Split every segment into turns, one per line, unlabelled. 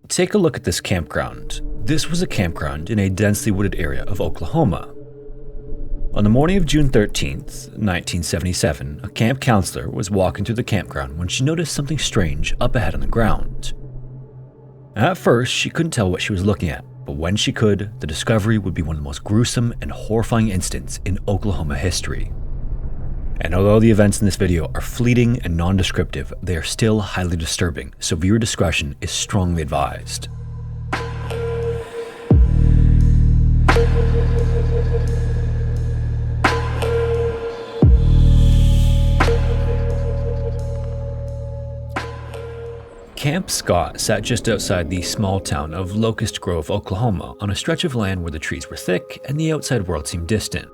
Take a look at this campground. This was a campground in a densely wooded area of Oklahoma. On the morning of June 13th, 1977, a camp counselor was walking through the campground when she noticed something strange up ahead on the ground. At first, she couldn't tell what she was looking at, but when she could, the discovery would be one of the most gruesome and horrifying incidents in Oklahoma history. And although the events in this video are fleeting and non-descriptive, they are still highly disturbing, so viewer discretion is strongly advised. Camp Scott sat just outside the small town of Locust Grove, Oklahoma, on a stretch of land where the trees were thick and the outside world seemed distant.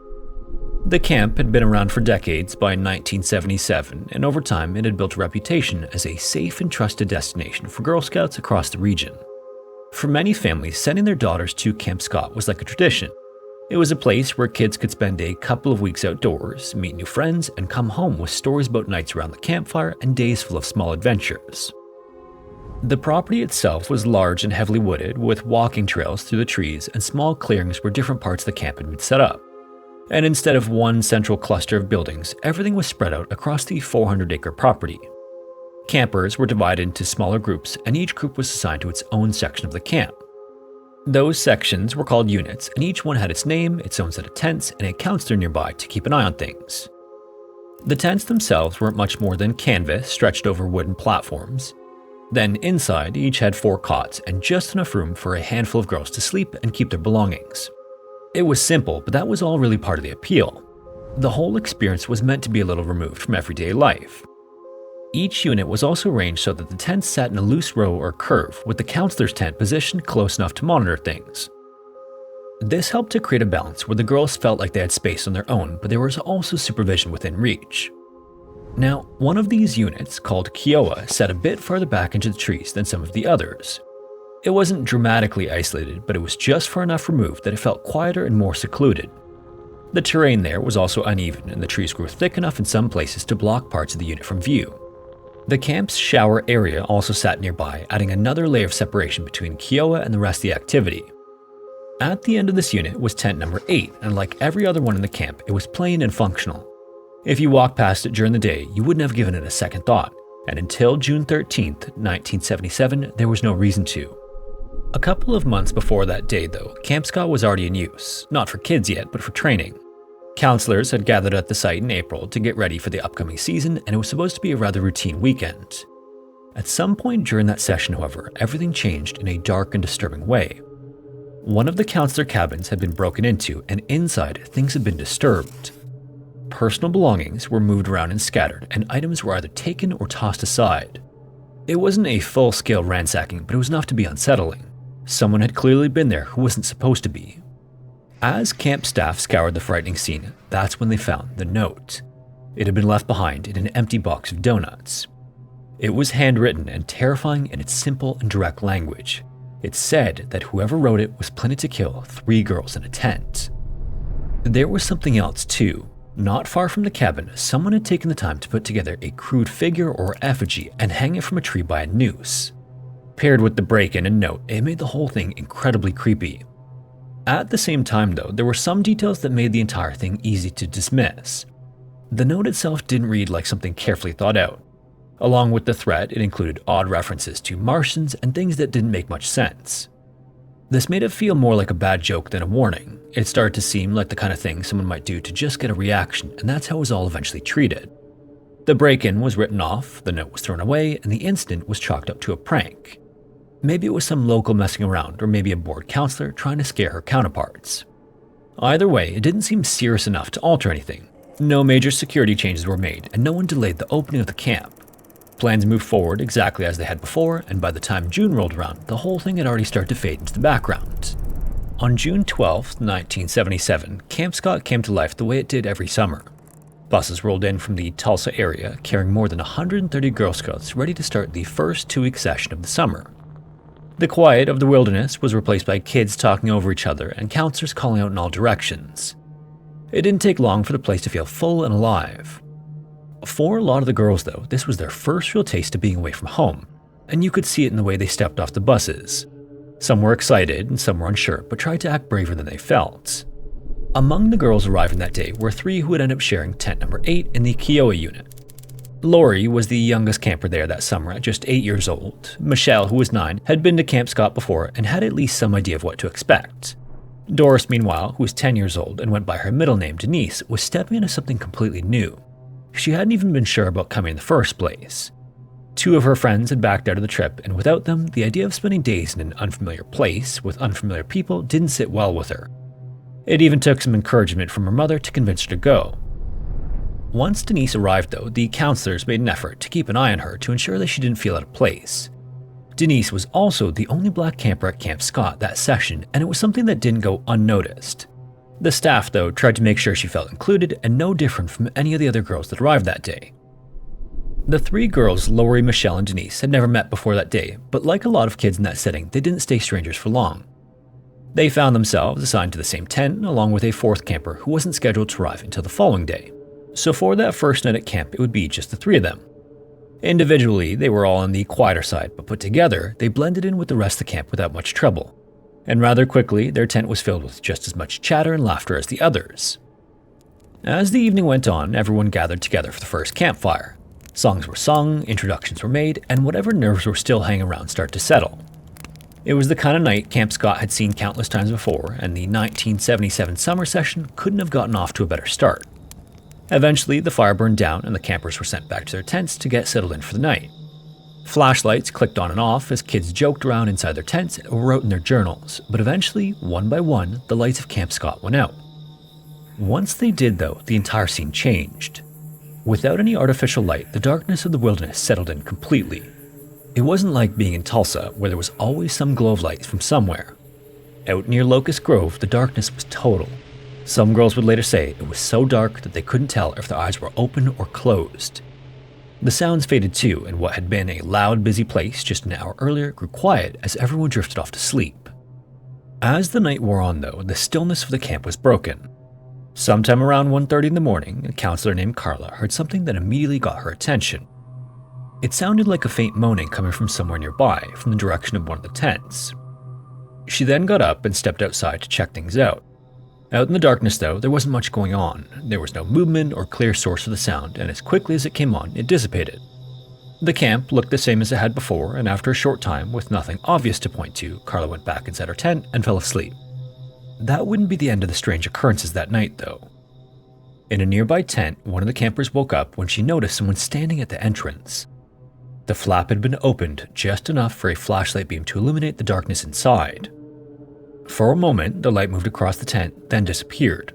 The camp had been around for decades by 1977, and over time it had built a reputation as a safe and trusted destination for Girl Scouts across the region. For many families, sending their daughters to Camp Scott was like a tradition. It was a place where kids could spend a couple of weeks outdoors, meet new friends, and come home with stories about nights around the campfire and days full of small adventures. The property itself was large and heavily wooded, with walking trails through the trees and small clearings where different parts of the camp had been set up. And instead of one central cluster of buildings, everything was spread out across the 400-acre property. Campers were divided into smaller groups, and each group was assigned to its own section of the camp. Those sections were called units, and each one had its name, its own set of tents, and a counselor nearby to keep an eye on things. The tents themselves weren't much more than canvas stretched over wooden platforms. Then inside, each had 4 cots and just enough room for a handful of girls to sleep and keep their belongings. It was simple, but that was all really part of the appeal. The whole experience was meant to be a little removed from everyday life. Each unit was also arranged so that the tents sat in a loose row or curve, with the counselor's tent positioned close enough to monitor things. This helped to create a balance where the girls felt like they had space on their own, but there was also supervision within reach. Now, one of these units, called CoAg, sat a bit farther back into the trees than some of the others. It wasn't dramatically isolated, but it was just far enough removed that it felt quieter and more secluded. The terrain there was also uneven, and the trees grew thick enough in some places to block parts of the unit from view. The camp's shower area also sat nearby, adding another layer of separation between CoAg and the rest of the activity. At the end of this unit was tent number 8, and like every other one in the camp, it was plain and functional. If you walked past it during the day, you wouldn't have given it a second thought, and until June 13th, 1977, there was no reason to. A couple of months before that day, though, Camp Scott was already in use, not for kids yet, but for training. Counselors had gathered at the site in April to get ready for the upcoming season, and it was supposed to be a rather routine weekend. At some point during that session, however, everything changed in a dark and disturbing way. One of the counselor cabins had been broken into, and inside, things had been disturbed. Personal belongings were moved around and scattered, and items were either taken or tossed aside. It wasn't a full-scale ransacking, but it was enough to be unsettling. Someone had clearly been there who wasn't supposed to be. As camp staff scoured the frightening scene, that's when they found the note. It had been left behind in an empty box of donuts. It was handwritten and terrifying in its simple and direct language. It said that whoever wrote it was planning to kill 3 girls in a tent. There was something else too. Not far from the cabin, someone had taken the time to put together a crude figure or effigy and hang it from a tree by a noose. Paired with the break-in and note, it made the whole thing incredibly creepy. At the same time though, there were some details that made the entire thing easy to dismiss. The note itself didn't read like something carefully thought out. Along with the threat, it included odd references to Martians and things that didn't make much sense. This made it feel more like a bad joke than a warning. It started to seem like the kind of thing someone might do to just get a reaction, and that's how it was all eventually treated. The break-in was written off, the note was thrown away, and the incident was chalked up to a prank. Maybe it was some local messing around, or maybe a bored counselor trying to scare her counterparts. Either way, it didn't seem serious enough to alter anything. No major security changes were made, and no one delayed the opening of the camp. Plans moved forward exactly as they had before, and by the time June rolled around, the whole thing had already started to fade into the background. On June 12, 1977, Camp Scott came to life the way it did every summer. Buses rolled in from the Tulsa area, carrying more than 130 Girl Scouts ready to start the first 2-week session of the summer. The quiet of the wilderness was replaced by kids talking over each other and counselors calling out in all directions. It didn't take long for the place to feel full and alive. For a lot of the girls, though, this was their first real taste of being away from home, and you could see it in the way they stepped off the buses. Some were excited and some were unsure, but tried to act braver than they felt. Among the girls arriving that day were 3 who would end up sharing tent number 8 in the CoAg unit. Leroy was the youngest camper there that summer at just 8 years old. Michelle, who was 9, had been to Camp Scott before and had at least some idea of what to expect. Doris, meanwhile, who was 10 years old and went by her middle name Denise, was stepping into something completely new. She hadn't even been sure about coming in the first place. 2 of her friends had backed out of the trip, and without them, the idea of spending days in an unfamiliar place with unfamiliar people didn't sit well with her. It even took some encouragement from her mother to convince her to go. Once Denise arrived, though, the counselors made an effort to keep an eye on her to ensure that she didn't feel out of place. Denise was also the only black camper at Camp Scott that session, and it was something that didn't go unnoticed. The staff, though, tried to make sure she felt included and no different from any of the other girls that arrived that day. The 3 girls, Leroy, Michelle, and Denise, had never met before that day, but like a lot of kids in that setting, they didn't stay strangers for long. They found themselves assigned to the same tent, along with a 4th camper who wasn't scheduled to arrive until the following day. So for that first night at camp, it would be just the 3 of them. Individually, they were all on the quieter side, but put together, they blended in with the rest of the camp without much trouble. And rather quickly, their tent was filled with just as much chatter and laughter as the others. As the evening went on, everyone gathered together for the first campfire. Songs were sung, introductions were made, and whatever nerves were still hanging around started to settle. It was the kind of night Camp Scott had seen countless times before, and the 1977 summer session couldn't have gotten off to a better start. Eventually, the fire burned down and the campers were sent back to their tents to get settled in for the night. Flashlights clicked on and off as kids joked around inside their tents or wrote in their journals, but eventually, one by one, the lights of Camp Scott went out. Once they did, though, the entire scene changed. Without any artificial light, the darkness of the wilderness settled in completely. It wasn't like being in Tulsa, where there was always some glow of lights from somewhere. Out near Locust Grove, the darkness was total. Some girls would later say it was so dark that they couldn't tell if their eyes were open or closed. The sounds faded too, and what had been a loud, busy place just an hour earlier grew quiet as everyone drifted off to sleep. As the night wore on, though, the stillness of the camp was broken. Sometime around 1:30 in the morning, a counselor named Carla heard something that immediately got her attention. It sounded like a faint moaning coming from somewhere nearby, from the direction of one of the tents. She then got up and stepped outside to check things out. Out in the darkness, though, there wasn't much going on. There was no movement or clear source of the sound, and as quickly as it came on, it dissipated. The camp looked the same as it had before, and after a short time, with nothing obvious to point to, Carla went back inside her tent and fell asleep. That wouldn't be the end of the strange occurrences that night, though. In a nearby tent, one of the campers woke up when she noticed someone standing at the entrance. The flap had been opened just enough for a flashlight beam to illuminate the darkness inside. For a moment, the light moved across the tent, then disappeared.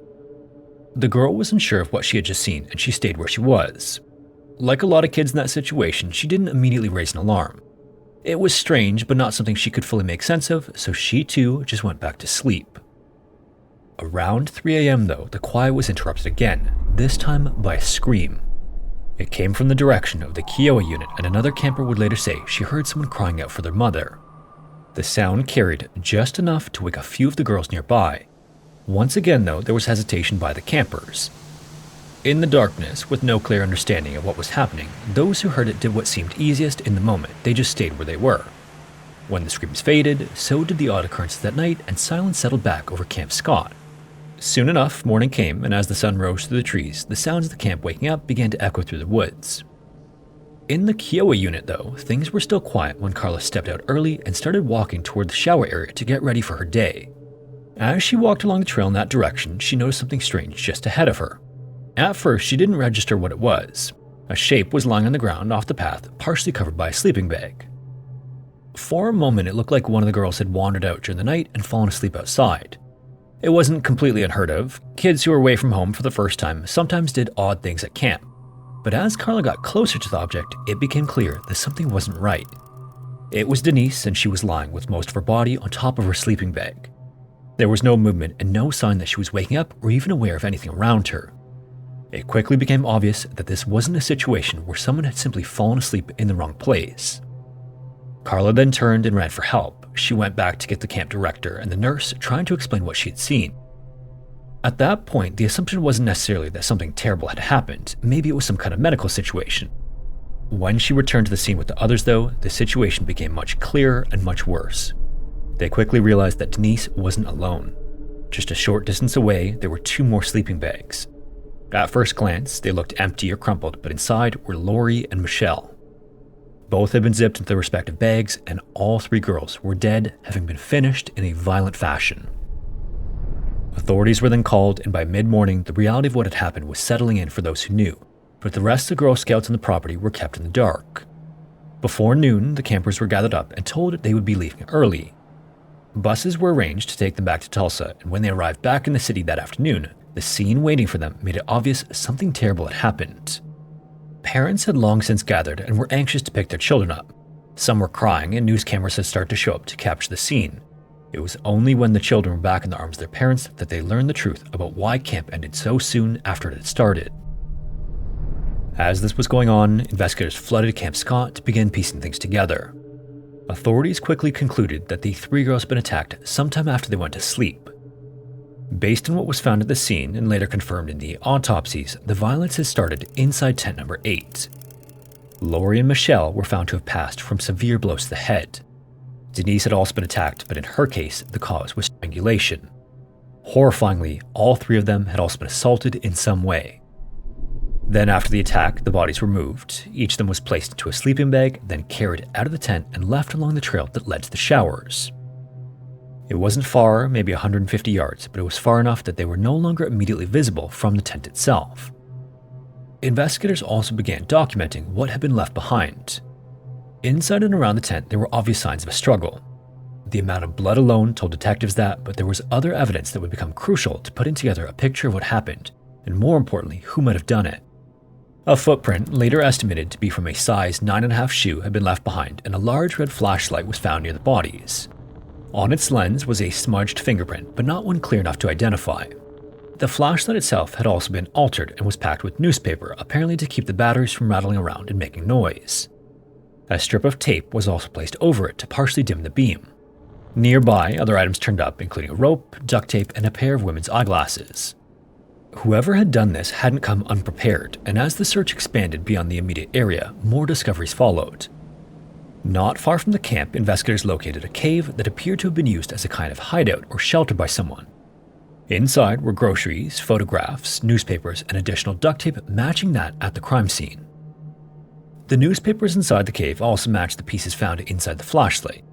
The girl wasn't sure of what she had just seen, and she stayed where she was. Like a lot of kids in that situation, she didn't immediately raise an alarm. It was strange, but not something she could fully make sense of, so she too just went back to sleep. Around 3 a.m. though, the quiet was interrupted again, this time by a scream. It came from the direction of the CoAg unit, and another camper would later say she heard someone crying out for their mother. The sound carried just enough to wake a few of the girls nearby. Once again, though, there was hesitation by the campers. In the darkness, with no clear understanding of what was happening, those who heard it did what seemed easiest in the moment. They just stayed where they were. When the screams faded, so did the odd occurrences that night, and silence settled back over Camp Scott. Soon enough, morning came, and as the sun rose through the trees, the sounds of the camp waking up began to echo through the woods. In the CoAg unit, though, things were still quiet when Carla stepped out early and started walking toward the shower area to get ready for her day. As she walked along the trail in that direction, she noticed something strange just ahead of her. At first, she didn't register what it was. A shape was lying on the ground off the path, partially covered by a sleeping bag. For a moment, it looked like one of the girls had wandered out during the night and fallen asleep outside. It wasn't completely unheard of. Kids who were away from home for the first time sometimes did odd things at camp. But as Carla got closer to the object, it became clear that something wasn't right. It was Denise, and she was lying with most of her body on top of her sleeping bag. There was no movement and no sign that she was waking up or even aware of anything around her. It quickly became obvious that this wasn't a situation where someone had simply fallen asleep in the wrong place. Carla then turned and ran for help. She went back to get the camp director and the nurse, trying to explain what she had seen. At that point, the assumption wasn't necessarily that something terrible had happened. Maybe it was some kind of medical situation. When she returned to the scene with the others, though, the situation became much clearer and much worse. They quickly realized that Denise wasn't alone. Just a short distance away, there were 2 more sleeping bags. At first glance, they looked empty or crumpled, but inside were Lori and Michelle. Both had been zipped into their respective bags, and all 3 girls were dead, having been finished in a violent fashion. Authorities were then called, and by mid-morning, the reality of what had happened was settling in for those who knew, but the rest of the Girl Scouts on the property were kept in the dark. Before noon, the campers were gathered up and told they would be leaving early. Buses were arranged to take them back to Tulsa, and when they arrived back in the city that afternoon, the scene waiting for them made it obvious something terrible had happened. Parents had long since gathered and were anxious to pick their children up. Some were crying, and news cameras had started to show up to capture the scene. It was only when the children were back in the arms of their parents that they learned the truth about why camp ended so soon after it had started. As this was going on, investigators flooded Camp Scott to begin piecing things together. Authorities quickly concluded that the 3 girls had been attacked sometime after they went to sleep. Based on what was found at the scene and later confirmed in the autopsies, the violence had started inside tent number 8. Lori and Michelle were found to have passed from severe blows to the head. Denise had also been attacked, but in her case, the cause was strangulation. Horrifyingly, all 3 of them had also been assaulted in some way. Then after the attack, the bodies were moved. Each of them was placed into a sleeping bag, then carried out of the tent and left along the trail that led to the showers. It wasn't far, maybe 150 yards, but it was far enough that they were no longer immediately visible from the tent itself. Investigators also began documenting what had been left behind. Inside and around the tent, there were obvious signs of a struggle. The amount of blood alone told detectives that, but there was other evidence that would become crucial to putting together a picture of what happened, and more importantly, who might have done it. A footprint, later estimated to be from a size 9.5 shoe, had been left behind, and a large red flashlight was found near the bodies. On its lens was a smudged fingerprint, but not one clear enough to identify. The flashlight itself had also been altered and was packed with newspaper, apparently to keep the batteries from rattling around and making noise. A strip of tape was also placed over it to partially dim the beam. Nearby, other items turned up, including a rope, duct tape, and a pair of women's eyeglasses. Whoever had done this hadn't come unprepared, and as the search expanded beyond the immediate area, more discoveries followed. Not far from the camp, investigators located a cave that appeared to have been used as a kind of hideout or shelter by someone. Inside were groceries, photographs, newspapers, and additional duct tape matching that at the crime scene. The newspapers inside the cave also matched the pieces found inside the flashlight.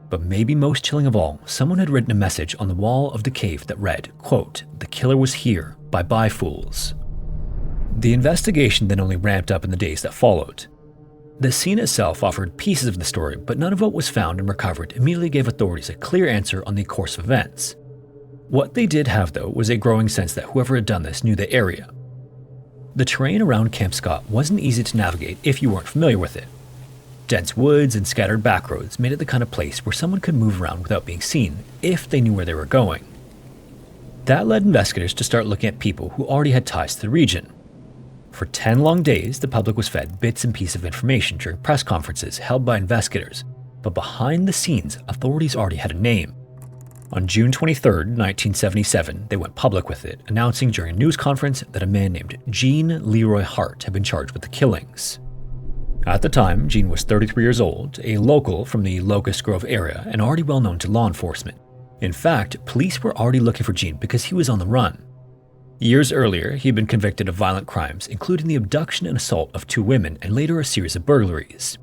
But maybe most chilling of all, someone had written a message on the wall of the cave that read, quote, "The killer was here. Bye-bye, fools." The investigation then only ramped up in the days that followed. The scene itself offered pieces of the story, but none of what was found and recovered immediately gave authorities a clear answer on the course of events. What they did have, though, was a growing sense that whoever had done this knew the area. The terrain around Camp Scott wasn't easy to navigate if you weren't familiar with it. Dense woods and scattered backroads made it the kind of place where someone could move around without being seen if they knew where they were going. That led investigators to start looking at people who already had ties to the region. For 10 long days, the public was fed bits and pieces of information during press conferences held by investigators, but behind the scenes, authorities already had a name. On June 23, 1977, they went public with it, announcing during a news conference that a man named Gene Leroy Hart had been charged with the killings. At the time, Gene was 33 years old, a local from the Locust Grove area, and already well known to law enforcement. In fact, police were already looking for Gene because he was on the run. Years earlier, he had been convicted of violent crimes, including the abduction and assault of 2 women and later a series of burglaries.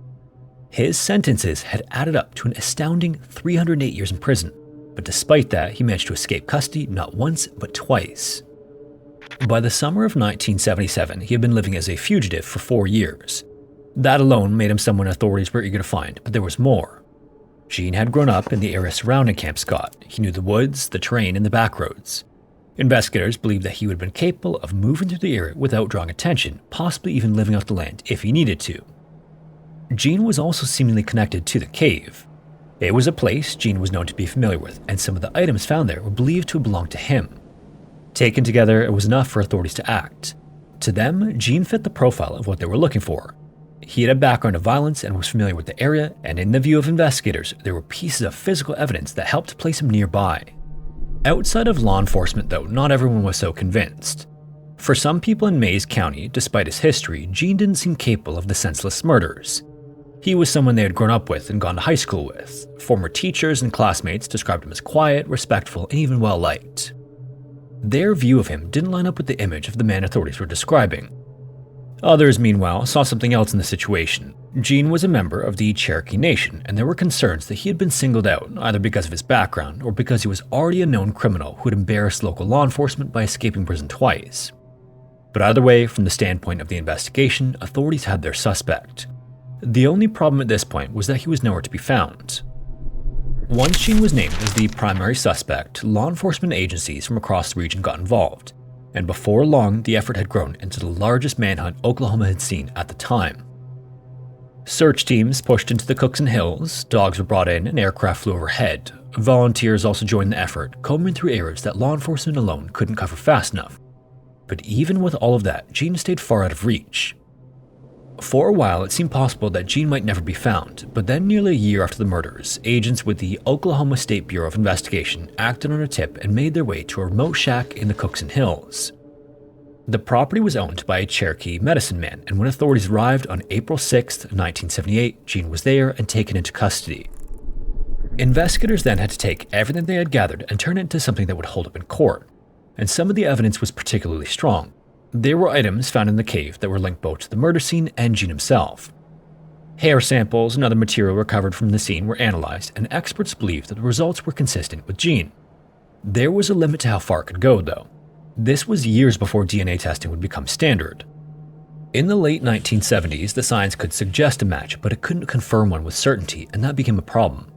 His sentences had added up to an astounding 308 years in prison, but despite that, he managed to escape custody not once, but twice. By the summer of 1977, he had been living as a fugitive for 4 years. That alone made him someone authorities were eager to find, but there was more. Gene had grown up in the area surrounding Camp Scott. He knew the woods, the terrain, and the back roads. Investigators believed that he would have been capable of moving through the area without drawing attention, possibly even living off the land if he needed to. Gene was also seemingly connected to the cave. It was a place Gene was known to be familiar with, and some of the items found there were believed to have belonged to him. Taken together, it was enough for authorities to act. To them, Gene fit the profile of what they were looking for. He had a background of violence and was familiar with the area, and in the view of investigators, there were pieces of physical evidence that helped place him nearby. Outside of law enforcement, though, not everyone was so convinced. For some people in Mays County, despite his history, Gene didn't seem capable of the senseless murders. He was someone they had grown up with and gone to high school with. Former teachers and classmates described him as quiet, respectful, and even well-liked. Their view of him didn't line up with the image of the man authorities were describing. Others, meanwhile, saw something else in the situation. Gene was a member of the Cherokee Nation, and there were concerns that he had been singled out, either because of his background or because he was already a known criminal who had embarrassed local law enforcement by escaping prison twice. But either way, from the standpoint of the investigation, authorities had their suspect. The only problem at this point was that he was nowhere to be found. Once Gene was named as the primary suspect, law enforcement agencies from across the region got involved, and before long, the effort had grown into the largest manhunt Oklahoma had seen at the time. Search teams pushed into the Cookson Hills, dogs were brought in, and aircraft flew overhead. Volunteers also joined the effort, combing through areas that law enforcement alone couldn't cover fast enough. But even with all of that, Gene stayed far out of reach. For a while, it seemed possible that Gene might never be found, but then nearly a year after the murders, agents with the Oklahoma State Bureau of Investigation acted on a tip and made their way to a remote shack in the Cookson Hills. The property was owned by a Cherokee medicine man, and when authorities arrived on April 6, 1978, Gene was there and taken into custody. Investigators then had to take everything they had gathered and turn it into something that would hold up in court, and some of the evidence was particularly strong. There were items found in the cave that were linked both to the murder scene and Gene himself. Hair samples and other material recovered from the scene were analyzed, and experts believed that the results were consistent with Gene. There was a limit to how far it could go, though. This was years before DNA testing would become standard. In the late 1970s, the science could suggest a match, but it couldn't confirm one with certainty, and that became a problem.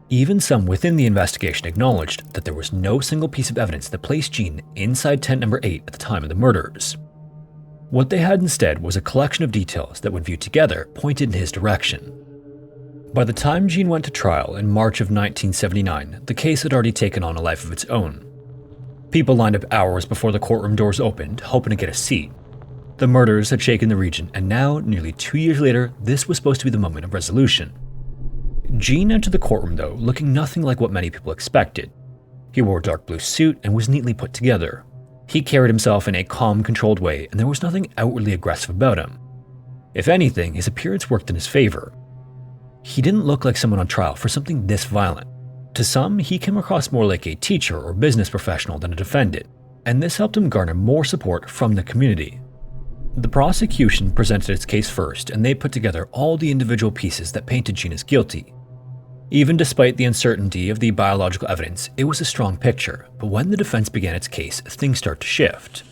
Even some within the investigation acknowledged that there was no single piece of evidence that placed Gene inside tent number 8 at the time of the murders. What they had instead was a collection of details that, when viewed together, pointed in his direction. By the time Gene went to trial in March of 1979, the case had already taken on a life of its own. People lined up hours before the courtroom doors opened, hoping to get a seat. The murders had shaken the region, and now, nearly 2 years later, this was supposed to be the moment of resolution. Gene entered the courtroom, though, looking nothing like what many people expected. He wore a dark blue suit and was neatly put together. He carried himself in a calm, controlled way, and there was nothing outwardly aggressive about him. If anything, his appearance worked in his favor. He didn't look like someone on trial for something this violent. To some, he came across more like a teacher or business professional than a defendant, and this helped him garner more support from the community. The prosecution presented its case first, and they put together all the individual pieces that painted Gene as guilty. Even despite the uncertainty of the biological evidence, it was a strong picture, but when the defense began its case, things started to shift.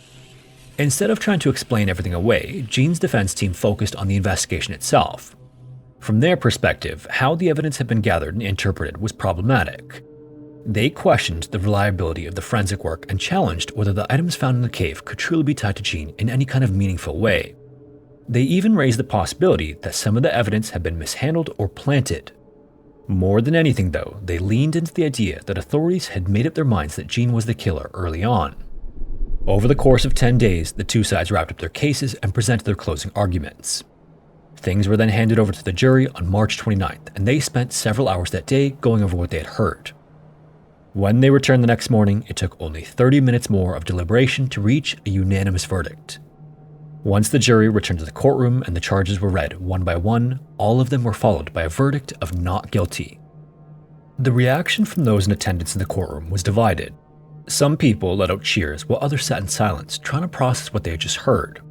Instead of trying to explain everything away, Gene's defense team focused on the investigation itself. From their perspective, how the evidence had been gathered and interpreted was problematic. They questioned the reliability of the forensic work and challenged whether the items found in the cave could truly be tied to Gene in any kind of meaningful way. They even raised the possibility that some of the evidence had been mishandled or planted. More than anything, though, they leaned into the idea that authorities had made up their minds that Gene was the killer early on. Over the course of 10 days, the two sides wrapped up their cases and presented their closing arguments. Things were then handed over to the jury on March 29th, and they spent several hours that day going over what they had heard. When they returned the next morning, it took only 30 minutes more of deliberation to reach a unanimous verdict. Once the jury returned to the courtroom and the charges were read one by one, all of them were followed by a verdict of not guilty. The reaction from those in attendance in the courtroom was divided. Some people let out cheers while others sat in silence, trying to process what they had just heard.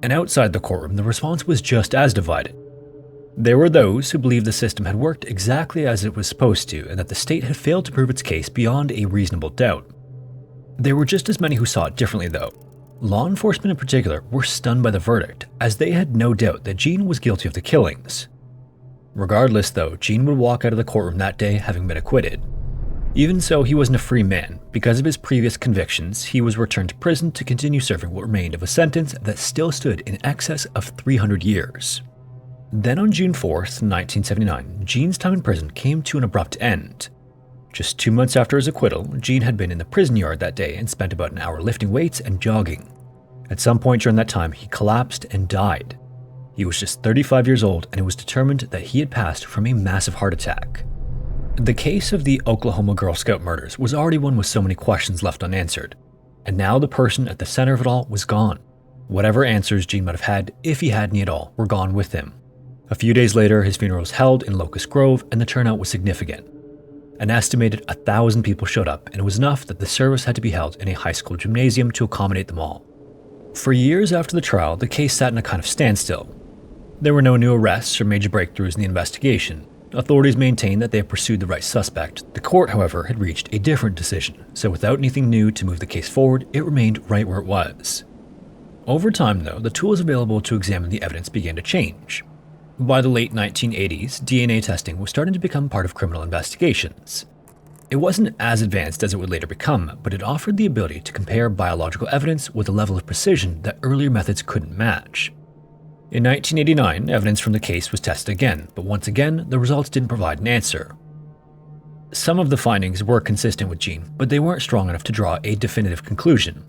And outside the courtroom, the response was just as divided. There were those who believed the system had worked exactly as it was supposed to, and that the state had failed to prove its case beyond a reasonable doubt. There were just as many who saw it differently, though. Law enforcement in particular were stunned by the verdict, as they had no doubt that Gene was guilty of the killings. Regardless, though, Gene would walk out of the courtroom that day having been acquitted. Even so, he wasn't a free man. Because of his previous convictions, he was returned to prison to continue serving what remained of a sentence that still stood in excess of 300 years. Then on June 4th, 1979, Gene's time in prison came to an abrupt end. Just 2 months after his acquittal, Gene had been in the prison yard that day and spent about an hour lifting weights and jogging. At some point during that time, he collapsed and died. He was just 35 years old, and it was determined that he had passed from a massive heart attack. The case of the Oklahoma Girl Scout murders was already one with so many questions left unanswered. And now the person at the center of it all was gone. Whatever answers Gene might have had, if he had any at all, were gone with him. A few days later, his funeral was held in Locust Grove, and the turnout was significant. An estimated 1,000 people showed up, and it was enough that the service had to be held in a high school gymnasium to accommodate them all. For years after the trial, the case sat in a kind of standstill. There were no new arrests or major breakthroughs in the investigation. Authorities maintained that they had pursued the right suspect. The court, however, had reached a different decision, so without anything new to move the case forward, it remained right where it was. Over time, though, the tools available to examine the evidence began to change. By the late 1980s, DNA testing was starting to become part of criminal investigations. It wasn't as advanced as it would later become, but it offered the ability to compare biological evidence with a level of precision that earlier methods couldn't match. In 1989, evidence from the case was tested again, but once again, the results didn't provide an answer. Some of the findings were consistent with Gene, but they weren't strong enough to draw a definitive conclusion.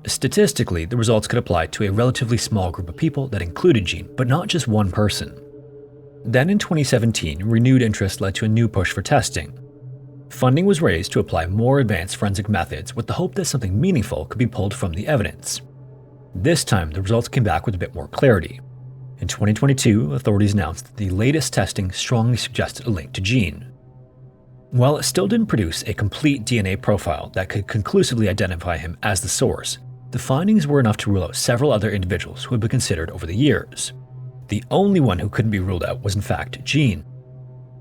Statistically, the results could apply to a relatively small group of people that included Gene, but not just one person. Then in 2017, renewed interest led to a new push for testing. Funding was raised to apply more advanced forensic methods with the hope that something meaningful could be pulled from the evidence. This time, the results came back with a bit more clarity. In 2022, authorities announced that the latest testing strongly suggested a link to Gene. While it still didn't produce a complete DNA profile that could conclusively identify him as the source, the findings were enough to rule out several other individuals who had been considered over the years. The only one who couldn't be ruled out was in fact Gene.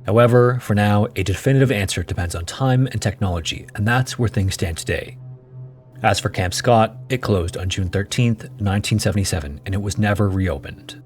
However, for now, a definitive answer depends on time and technology, and that's where things stand today. As for Camp Scott, it closed on June 13, 1977, and it was never reopened.